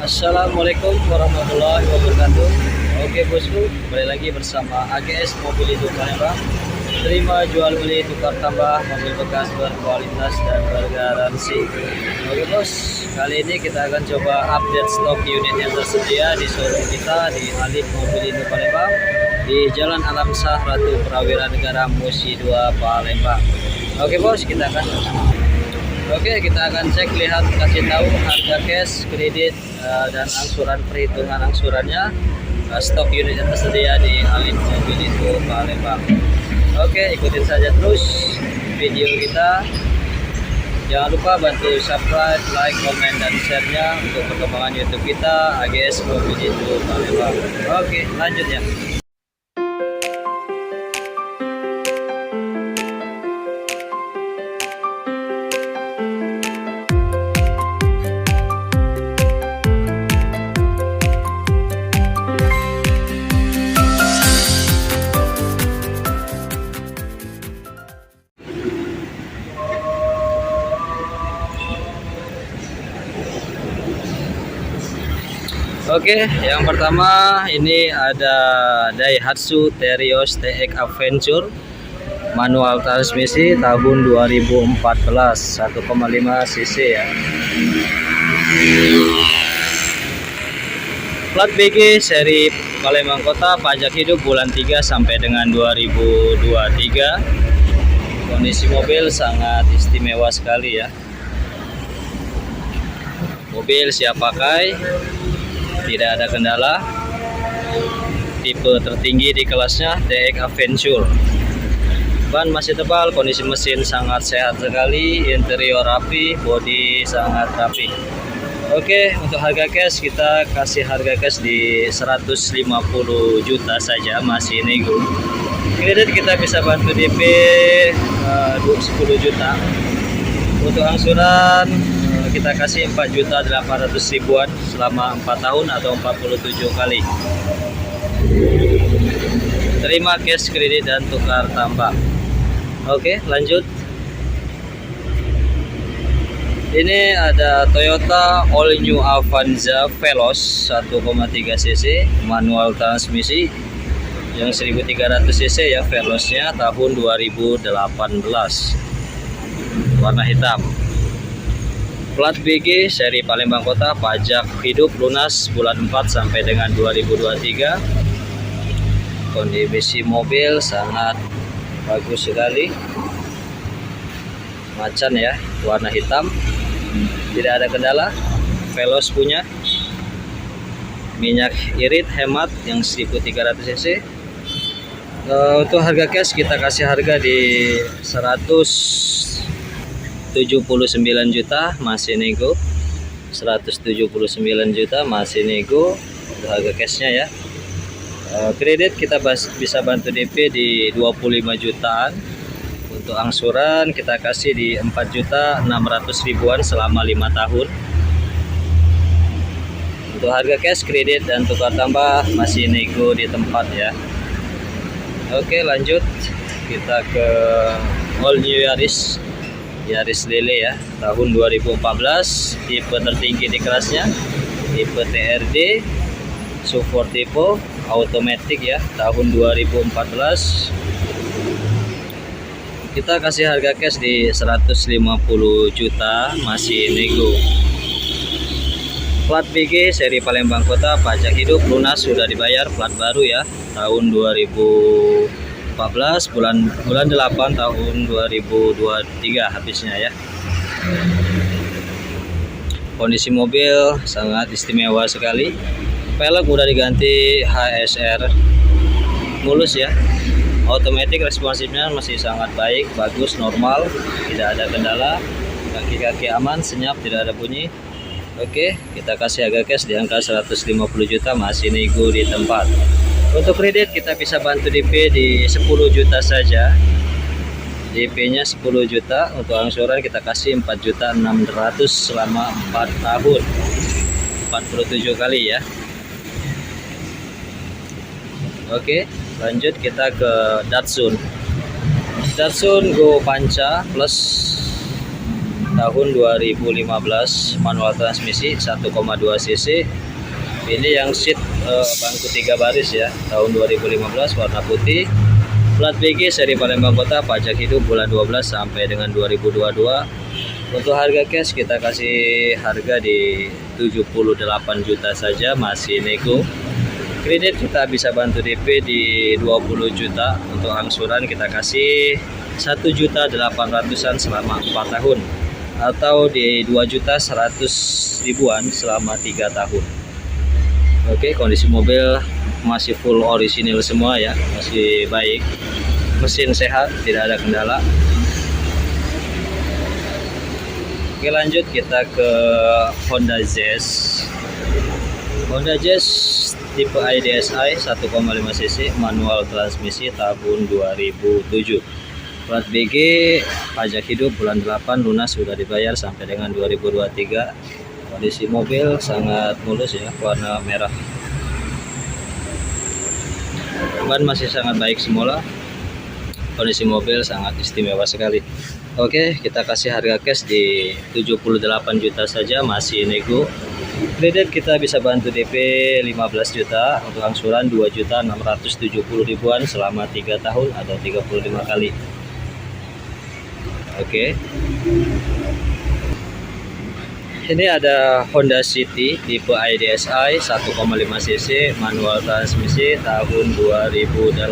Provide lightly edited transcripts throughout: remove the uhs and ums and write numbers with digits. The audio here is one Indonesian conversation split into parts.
Assalamualaikum warahmatullahi wabarakatuh. Oke bosku, kembali lagi bersama AGS Mobil Hidup Palembang. Terima jual beli tukar tambah mobil bekas berkualitas dan bergaransi. Oke bos, kali ini kita akan coba update stok unit yang tersedia di showroom kita di Alif Mobil Hidup Palembang di Jalan Alam Shah Ratu Prawira Negara Musi 2 Palembang. Oke bos, kita akan cek, lihat, kasih tahu harga cash, kredit, dan angsuran, perhitungan angsurannya, stok unit yang tersedia di Alif Mobil itu Palembang. Oke, ikutin saja terus video kita. Jangan lupa bantu subscribe, like, komen, dan share-nya untuk perkembangan YouTube kita AGS Mobil itu Palembang. Oke, lanjut ya. Oke, yang pertama ini ada Daihatsu Terios TX Adventure manual transmisi tahun 2014, 1,5 cc ya. Plat BG seri Palembang Kota, pajak hidup bulan 3 sampai dengan 2023. Kondisi mobil sangat istimewa sekali ya. Mobil siap pakai, tidak ada kendala. Tipe tertinggi di kelasnya TX Adventure. Ban masih tebal, kondisi mesin sangat sehat sekali, interior rapi, bodi sangat rapi. Oke, untuk harga cash kita kasih harga cash di 150 juta saja, masih nego. Kredit kita bisa bantu DP 10 juta. Untuk angsuran kita kasih 4.800.000-an selama 4 tahun atau 47 kali. Terima cash, kredit, dan tukar tambah. Oke, lanjut. Ini ada Toyota All New Avanza Veloz 1,3 cc manual transmisi yang 1300 cc ya, Veloznya tahun 2018, warna hitam. Plat BG seri Palembang Kota, pajak hidup lunas bulan 4 sampai dengan 2023. Kondisi mobil sangat bagus sekali, macan ya, warna hitam, tidak ada kendala. Veloz punya, minyak irit hemat yang 1300 cc. Untuk harga cash kita kasih harga di 179 juta, masih nego. 179 juta masih nego untuk harga cashnya ya. Kredit kita bisa bantu DP di 25 jutaan. Untuk angsuran kita kasih di 4.600.000-an selama 5 tahun. Untuk harga cash, kredit, dan tukar tambah masih nego di tempat ya. Oke, lanjut kita ke All New Yaris Lele ya, tahun 2014, tipe tertinggi di kelasnya, tipe TRD, Sportivo, automatic ya, tahun 2014. Kita kasih harga cash di 150 juta, masih nego. Plat BG seri Palembang Kota, pajak hidup lunas sudah dibayar, plat baru ya, tahun 2014, bulan 8 tahun 2023 habisnya ya. Kondisi mobil sangat istimewa sekali. Pelek udah diganti HSR mulus ya. Otomatis responsifnya masih sangat baik, bagus, normal, tidak ada kendala. Kaki-kaki aman, senyap, tidak ada bunyi. Oke, kita kasih harga cash di angka 150 juta, masih nego di tempat. Untuk kredit kita bisa bantu DP di 10 juta saja. DP-nya 10 juta. Untuk angsuran kita kasih 4.600.000 selama 4 tahun. 47 kali ya. Oke, lanjut kita ke Datsun Go Panca Plus tahun 2015, manual transmisi 1,2 cc. Ini yang seat bangku 3 baris ya, tahun 2015, warna putih. Plat BG seri Palembang Kota, pajak hidup bulan 12 sampai dengan 2022. Untuk harga cash kita kasih harga di 78 juta saja, masih nego. Kredit kita bisa bantu DP di 20 juta. Untuk angsuran kita kasih 1.800.000-an selama 4 tahun, atau di 2.100.000-an selama 3 tahun. Oke, kondisi mobil masih full orisinil semua ya, masih baik, mesin sehat, tidak ada kendala. Oke, lanjut kita ke Honda Jazz. Honda Jazz tipe IDSI 1,5 cc, manual transmisi tahun 2007. Plat BG, pajak hidup bulan 8, lunas sudah dibayar sampai dengan 2023. Kondisi mobil sangat mulus ya, warna merah. Ban masih sangat baik semula. Kondisi mobil sangat istimewa sekali. Oke, kita kasih harga cash di 78 juta saja, masih nego. Kredit kita bisa bantu DP 15 juta, untuk angsuran 2.670.000-an selama 3 tahun atau 35 kali. Oke. Ini ada Honda City tipe IDSI 1,5 cc, manual transmisi tahun 2008.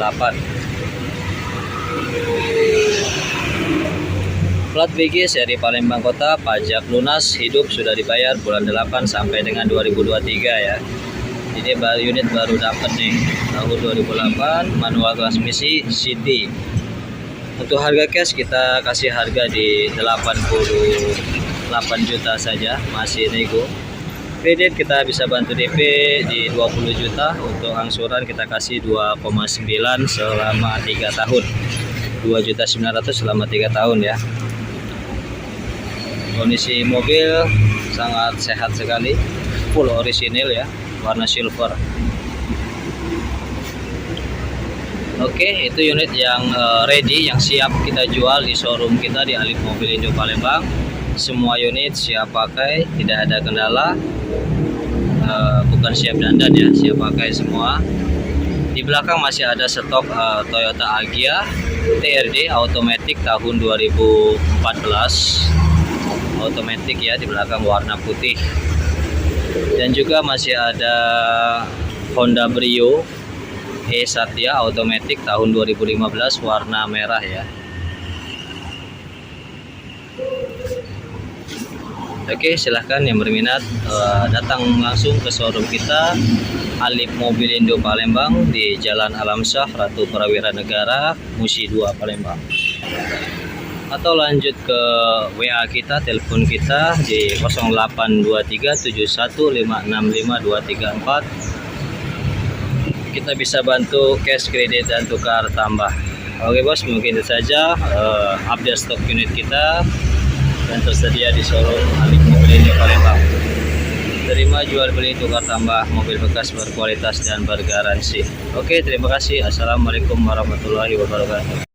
Plat BG seri Palembang Kota, pajak lunas, hidup sudah dibayar bulan 8 sampai dengan 2023 ya. Ini unit baru dapat nih, tahun 2008, manual transmisi City. Untuk harga cash kita kasih harga di 88 juta saja, masih nego. Kredit kita bisa bantu DP di 20 juta, untuk angsuran kita kasih 2,9 selama 3 tahun. 2.900.000 selama 3 tahun ya. Kondisi mobil sangat sehat sekali, full orisinil ya, warna silver. Oke, itu unit yang ready, yang siap kita jual di showroom kita di Alif Mobil Indo Palembang. Semua unit siap pakai, tidak ada kendala. Bukan siap dandan ya, siap pakai semua. Di belakang masih ada stok Toyota Agya TRD automatic tahun 2014. Automatic ya, di belakang warna putih. Dan juga masih ada Honda Brio Satya automatic tahun 2015, warna merah ya. Oke, silahkan yang berminat datang langsung ke showroom kita Alif Mobil Indo Palembang di Jalan Alam Syah, Ratu Prawira Negara, Musi 2 Palembang. Atau lanjut ke WA kita, telepon kita di 082371565234. Kita bisa bantu cash, kredit, dan tukar tambah. Oke bos, mungkin itu saja update stok unit kita dan tersedia di showroom Alif Mobil Indo Palembang. Terima jual beli tukar tambah mobil bekas berkualitas dan bergaransi. Oke, terima kasih. Assalamualaikum warahmatullahi wabarakatuh.